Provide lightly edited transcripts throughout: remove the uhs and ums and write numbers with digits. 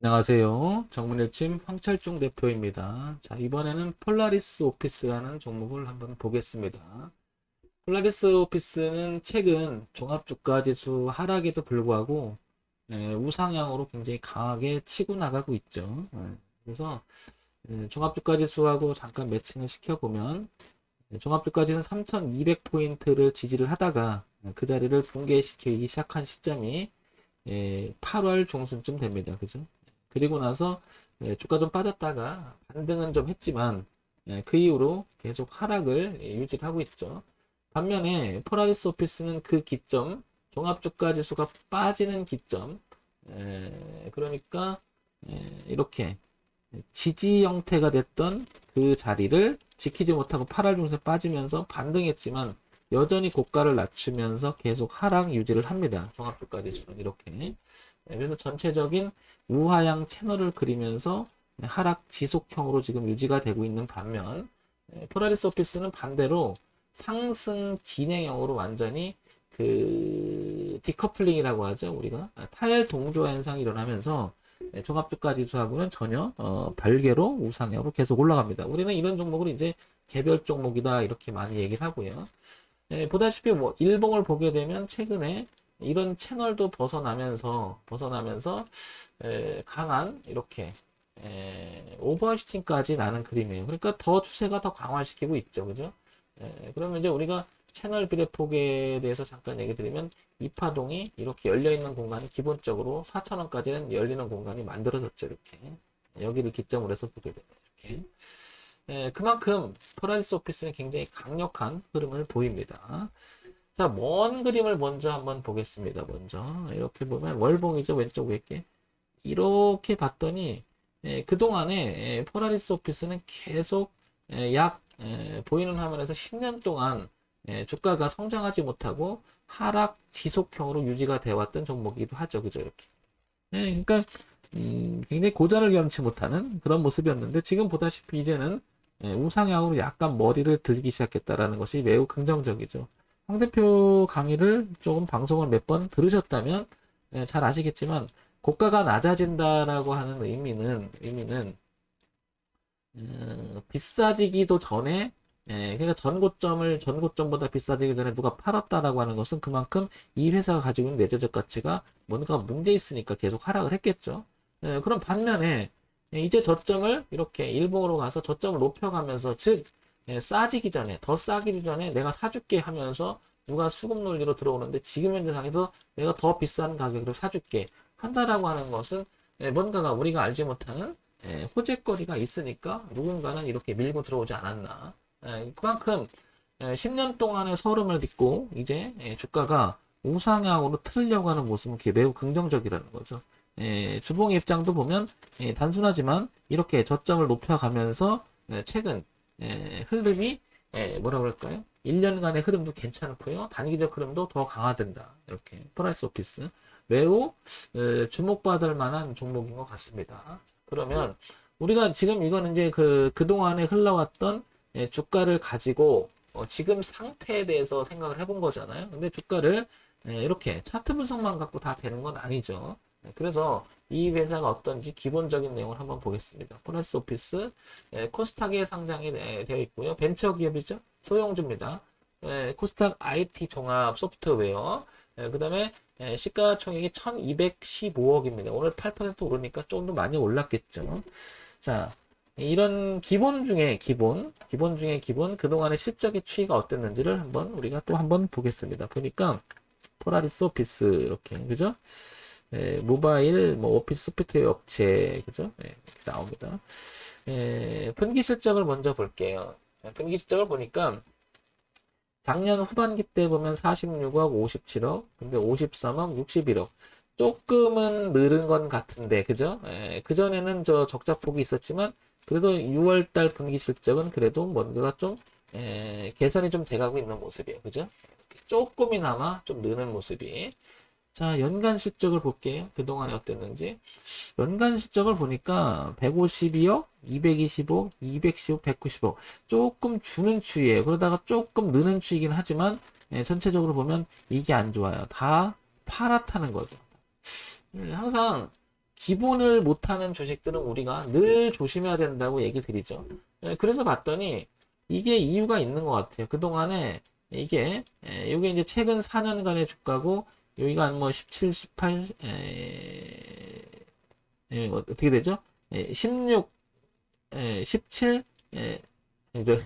안녕하세요. 정문일침 황철중 대표입니다. 자, 이번에는 폴라리스 오피스라는 종목을 한번 보겠습니다. 폴라리스 오피스는 최근 종합주가지수 하락에도 불구하고 우상향으로 굉장히 강하게 치고 나가고 있죠. 그래서 종합주가지수하고 잠깐 매칭을 시켜보면 종합주가지수는 3200포인트를 지지를 하다가 그 자리를 붕괴시키기 시작한 시점이 8월 중순쯤 됩니다. 그죠? 그리고 나서 주가 좀 빠졌다가 반등은 좀 했지만 그 이후로 계속 하락을 유지를 하고 있죠. 반면에 폴라리스 오피스는 그 기점, 종합주가 지수가 빠지는 기점, 그러니까 이렇게 지지 형태가 됐던 그 자리를 지키지 못하고 8월 중순에 빠지면서 반등했지만 여전히 고가를 낮추면서 계속 하락 유지를 합니다. 종합주가 지수는 이렇게. 그래서 전체적인 우하향 채널을 그리면서 하락 지속형으로 지금 유지가 되고 있는 반면 폴라리스 오피스는 반대로 상승 진행형으로 완전히 그 디커플링이라고 하죠. 우리가 타일 동조 현상이 일어나면서 종합주가 지수하고는 전혀 별개로 우상향으로 계속 올라갑니다. 우리는 이런 종목을 이제 개별 종목이다 이렇게 많이 얘기를 하고요. 보다시피 뭐 일봉을 보게 되면 최근에 이런 채널도 벗어나면서 강한 이렇게 오버슈팅까지 나는 그림이에요. 그러니까 더 추세가 더 강화시키고 있죠, 그죠? 그러면 이제 우리가 채널 비례폭에 대해서 잠깐 얘기 드리면 이 파동이 이렇게 열려 있는 공간이 기본적으로 4,000원까지는 열리는 공간이 만들어졌죠, 이렇게. 여기를 기점으로 해서 보게 되면 이렇게. 그만큼 폴라리스 오피스는 굉장히 강력한 흐름을 보입니다. 자, 먼 그림을 먼저 한번 보겠습니다. 먼저 이렇게 보면 월봉이죠. 왼쪽 위에 게 이렇게 봤더니 그동안에 폴라리스 오피스는 계속 보이는 화면에서 10년 동안 주가가 성장하지 못하고 하락 지속형으로 유지가 되어 왔던 종목이기도 하죠. 그죠? 이렇게. 그러니까 굉장히 고전을 겸치 못하는 그런 모습이었는데 지금 보다시피 이제는 우상향으로 약간 머리를 들기 시작했다라는 것이 매우 긍정적이죠. 황 대표 강의를 조금 방송을 몇 번 들으셨다면 잘 아시겠지만 고가가 낮아진다라고 하는 의미는 비싸지기도 전에 그러니까 전고점보다 비싸지기 전에 누가 팔았다라고 하는 것은 그만큼 이 회사가 가지고 있는 내재적 가치가 뭔가 문제 있으니까 계속 하락을 했겠죠. 그럼 반면에 이제 저점을 이렇게 일봉으로 가서 저점을 높여가면서 즉 싸지기 전에 더 싸기 전에 내가 사줄게 하면서 누가 수급 논리로 들어오는데 지금 현재 상에서 내가 더 비싼 가격으로 사줄게 한다라고 하는 것은 뭔가가 우리가 알지 못하는 호재거리가 있으니까 누군가는 이렇게 밀고 들어오지 않았나. 그만큼 10년 동안의 서름을 딛고 이제 주가가 우상향으로 틀려고 하는 모습은 매우 긍정적이라는 거죠. 주봉 입장도 보면 단순하지만 이렇게 저점을 높여가면서 최근 흐름이 뭐라 그럴까요? 1년간의 흐름도 괜찮고요. 단기적 흐름도 더 강화된다. 이렇게 프라이스 오피스 매우 주목받을 만한 종목인 것 같습니다. 그러면 우리가 지금 이거는 이제 그동안에 흘러왔던 주가를 가지고 지금 상태에 대해서 생각을 해본 거잖아요. 근데 주가를 이렇게 차트 분석만 갖고 다 되는 건 아니죠. 그래서 이 회사가 어떤지 기본적인 내용을 한번 보겠습니다. 포레스 오피스 코스닥에 상장이 되어 있고요. 벤처 기업이죠. 소형주입니다. 코스닥 IT 종합 소프트웨어. 그 다음에 시가총액이 1215억입니다. 오늘 8% 오르니까 조금 더 많이 올랐겠죠. 자, 이런 기본 중에 기본, 그동안의 실적의 추이가 어땠는지를 우리가 또 한번 보겠습니다. 보니까, 폴라리스 오피스, 이렇게, 그죠? 모바일, 뭐, 오피스 소프트웨어 업체, 그죠? 이렇게 나옵니다. 분기 실적을 먼저 볼게요. 분기 실적을 보니까, 작년 후반기 때 보면 46억, 57억, 근데 53억, 61억. 조금은 늘은 건 같은데, 그죠? 그전에는 저 적자폭이 있었지만, 그래도 6월달 분기 실적은 그래도 뭔가가 좀, 개선이 좀 돼가고 있는 모습이에요. 그죠? 조금이나마 좀 느는 모습이. 자, 연간 실적을 볼게요. 그동안에 어땠는지. 연간 실적을 보니까 152억, 225억, 210억, 190억. 조금 주는 추이에요. 그러다가 조금 느는 추이긴 하지만 전체적으로 보면 이게 안 좋아요. 다 파랗다는 거죠. 항상 기본을 못하는 주식들은 우리가 늘 조심해야 된다고 얘기 드리죠. 그래서 봤더니 이게 이유가 있는 것 같아요. 그동안에 이게 이게 이제 최근 4년간의 주가고 여기가 한 뭐 17, 18, 어떻게 되죠? 16, 17, 이제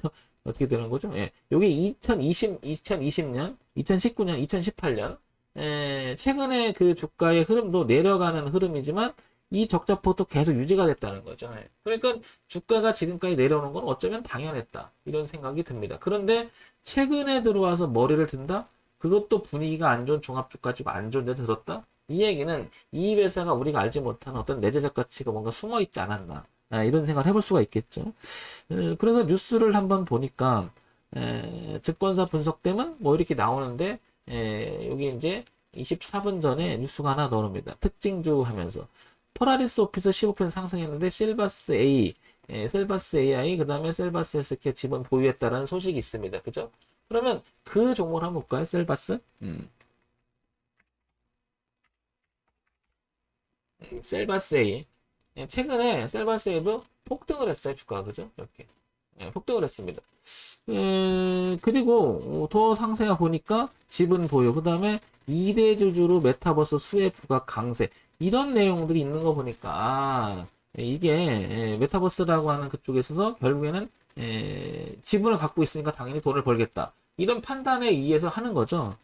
어떻게 되는 거죠? 여기 2020년, 2019년, 2018년 최근에 그 주가의 흐름도 내려가는 흐름이지만 이 적자폭도 계속 유지가 됐다는 거죠. 그러니까 주가가 지금까지 내려오는 건 어쩌면 당연했다. 이런 생각이 듭니다. 그런데 최근에 들어와서 머리를 든다? 그것도 분위기가 안 좋은 종합주가지고 안 좋은 데 들었다? 이 얘기는 이 회사가 우리가 알지 못하는 어떤 내재적 가치가 뭔가 숨어 있지 않았나. 이런 생각을 해볼 수가 있겠죠. 그래서 뉴스를 한번 보니까 증권사 분석 때문 뭐 이렇게 나오는데 여기 이제 24분 전에 뉴스가 하나 나옵니다. 특징주 하면서 폴라리스 오피스 15% 상승했는데 셀바스 A, 셀바스 AI, 그 다음에 셀바스 헬스케어 지분 보유했다라는 소식이 있습니다. 그죠? 그러면 그 종목을 한번 볼까요? 셀바스? 셀바스 A. 최근에 셀바스 A도 폭등을 했어요. 주가가. 그죠? 이렇게. 폭등을 했습니다. 그리고 더 상세하 보니까 지분 보유, 그 다음에 2대 주주로 메타버스 수혜 부각 강세 이런 내용들이 있는 거 보니까 이게 메타버스라고 하는 그쪽에 있어서 결국에는 지분을 갖고 있으니까 당연히 돈을 벌겠다 이런 판단에 의해서 하는 거죠.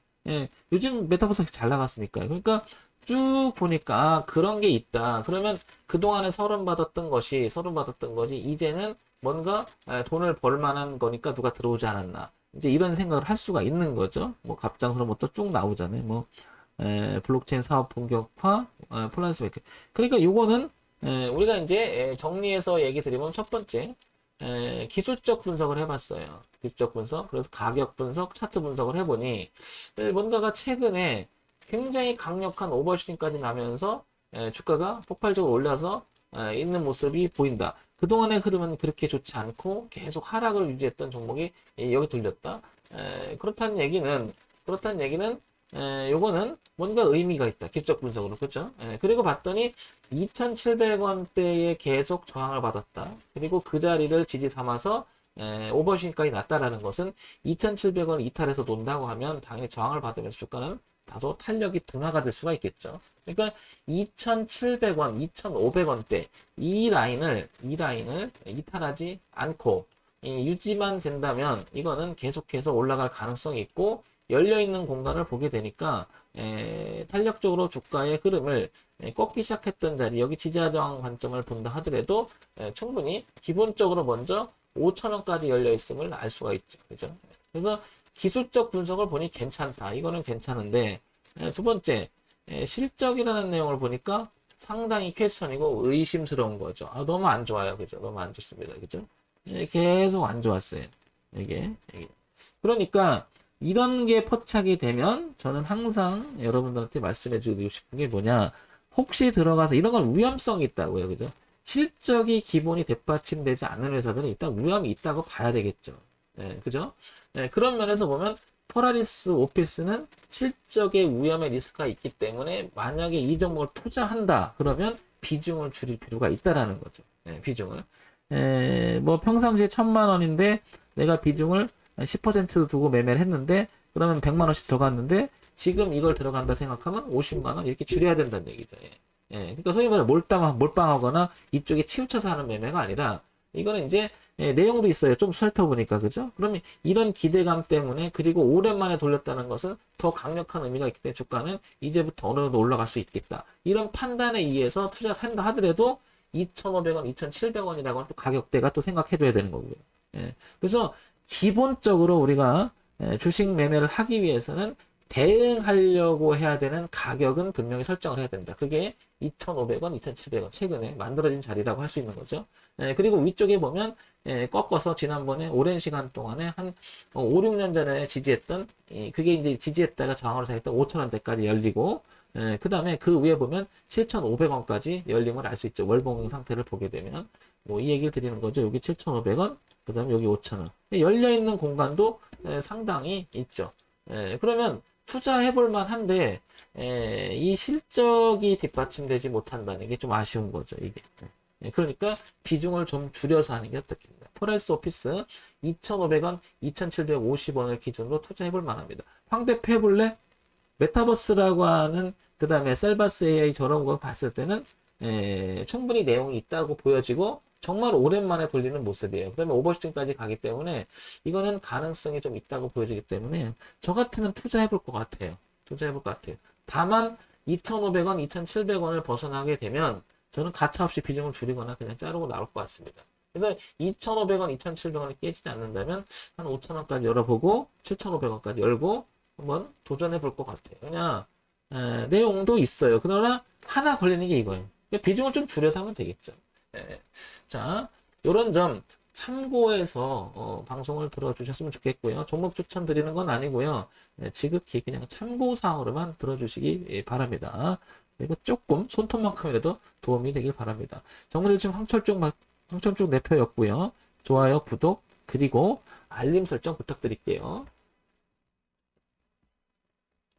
요즘 메타버스 잘 나갔으니까요. 그러니까 쭉 보니까 그런 게 있다. 그러면 그동안에 서른받았던 것이 이제는 뭔가 돈을 벌 만한 거니까 누가 들어오지 않았나. 이제 이런 생각을 할 수가 있는 거죠. 뭐 갑작스러운 것도 쭉 나오잖아요. 뭐 블록체인 사업 본격화, 플라스 메이크. 그러니까 요거는 우리가 이제 정리해서 얘기 드리면 첫 번째 기술적 분석을 해봤어요. 기술적 분석. 그래서 가격 분석, 차트 분석을 해보니 뭔가가 최근에 굉장히 강력한 오버슈팅까지 나면서 주가가 폭발적으로 올라서 있는 모습이 보인다. 그동안의 흐름은 그렇게 좋지 않고 계속 하락을 유지했던 종목이 여기 들렸다. 그렇다는 얘기는 요거는 뭔가 의미가 있다. 기술적 분석으로. 그렇죠? 그리고 봤더니 2,700원대에 계속 저항을 받았다. 그리고 그 자리를 지지 삼아서 오버슈팅까지 났다라는 것은 2,700원 이탈해서 논다고 하면 당연히 저항을 받으면서 주가는 다소 탄력이 둔화가 될 수가 있겠죠. 그러니까 2,700원, 2,500원대 이 라인을 이탈하지 않고 유지만 된다면 이거는 계속해서 올라갈 가능성이 있고 열려있는 공간을 보게 되니까 탄력적으로 주가의 흐름을 꺾기 시작했던 자리 여기 지지하 저항 관점을 본다 하더라도 충분히 기본적으로 먼저 5,000원까지 열려있음을 알 수가 있죠. 그죠? 그래서 기술적 분석을 보니 괜찮다. 이거는 괜찮은데 두 번째 실적이라는 내용을 보니까 상당히 퀘스천이고 의심스러운 거죠. 너무 안 좋아요. 그죠? 너무 안 좋습니다. 그죠? 계속 안 좋았어요. 이게. 그러니까 이런 게 포착이 되면 저는 항상 여러분들한테 말씀해 주고 싶은 게 뭐냐. 혹시 들어가서 이런 건 위험성이 있다고요. 그죠? 실적이 기본이 뒷받침되지 않는 회사들은 일단 위험이 있다고 봐야 되겠죠. 그죠? 그런 면에서 보면 폴라리스 오피스는 실적의 위험의 리스크가 있기 때문에 만약에 이 종목을 투자한다 그러면 비중을 줄일 필요가 있다라는 거죠. 비중을. 뭐 평상시에 1,000만 원인데 내가 비중을 10% 두고 매매를 했는데 그러면 100만 원씩 들어갔는데 지금 이걸 들어간다 생각하면 50만 원 이렇게 줄여야 된다는 얘기죠. 그러니까 소위 말해 몰빵하거나 이쪽에 치우쳐서 하는 매매가 아니라 이거는 이제 내용도 있어요. 좀 살펴보니까 그죠? 그러면 이런 기대감 때문에 그리고 오랜만에 돌렸다는 것은 더 강력한 의미가 있기 때문에 주가는 이제부터 어느 정도 올라갈 수 있겠다. 이런 판단에 의해서 투자를 한다 하더라도 2,500원, 2,700원이라고 하는 또 가격대가 또 생각해줘야 되는 거고요. 그래서 기본적으로 우리가 주식 매매를 하기 위해서는 대응하려고 해야 되는 가격은 분명히 설정을 해야 된다. 그게 2,500원, 2,700원 최근에 만들어진 자리라고 할 수 있는 거죠. 그리고 위쪽에 보면 꺾어서 지난번에 오랜 시간 동안에 한 5, 6년 전에 지지했던 그게 이제 지지했다가 저항으로 사했던 5,000원대까지 열리고 그 다음에 그 위에 보면 7,500원까지 열림을 알 수 있죠. 월봉 상태를 보게 되면 뭐 이 얘기를 드리는 거죠. 여기 7,500원, 그 다음에 여기 5,000원 열려있는 공간도 상당히 있죠. 그러면 투자해볼 만한데 이 실적이 뒷받침되지 못한다는 게 좀 아쉬운 거죠, 이게. 그러니까 비중을 좀 줄여서 하는 게 어떻겠냐. 포레스 오피스 2,500원, 2,750원을 기준으로 투자해볼 만합니다. 황 대표 해볼래? 메타버스라고 하는 그 다음에 셀바스 AI 저런 거 봤을 때는 충분히 내용이 있다고 보여지고 정말 오랜만에 돌리는 모습이에요. 그다음에 오버슈팅까지 가기 때문에 이거는 가능성이 좀 있다고 보여지기 때문에 저 같으면 투자해볼 것 같아요. 투자해볼 것 같아요. 다만 2,500원, 2,700원을 벗어나게 되면 저는 가차없이 비중을 줄이거나 그냥 자르고 나올 것 같습니다. 그래서 2,500원, 2,700원이 깨지지 않는다면 한 5,000원까지 열어보고 7,500원까지 열고 한번 도전해 볼 것 같아요. 그냥 내용도 있어요. 그러나 하나 걸리는 게 이거예요. 그러니까 비중을 좀 줄여서 하면 되겠죠. 자, 요런 점 참고해서 방송을 들어주셨으면 좋겠고요. 종목 추천 드리는 건 아니고요. 지극히 그냥 참고사항으로만 들어주시기 바랍니다. 그리고 조금 손톱만큼이라도 도움이 되길 바랍니다. 정문일침 황철중 대표였고요. 좋아요, 구독, 그리고 알림 설정 부탁드릴게요.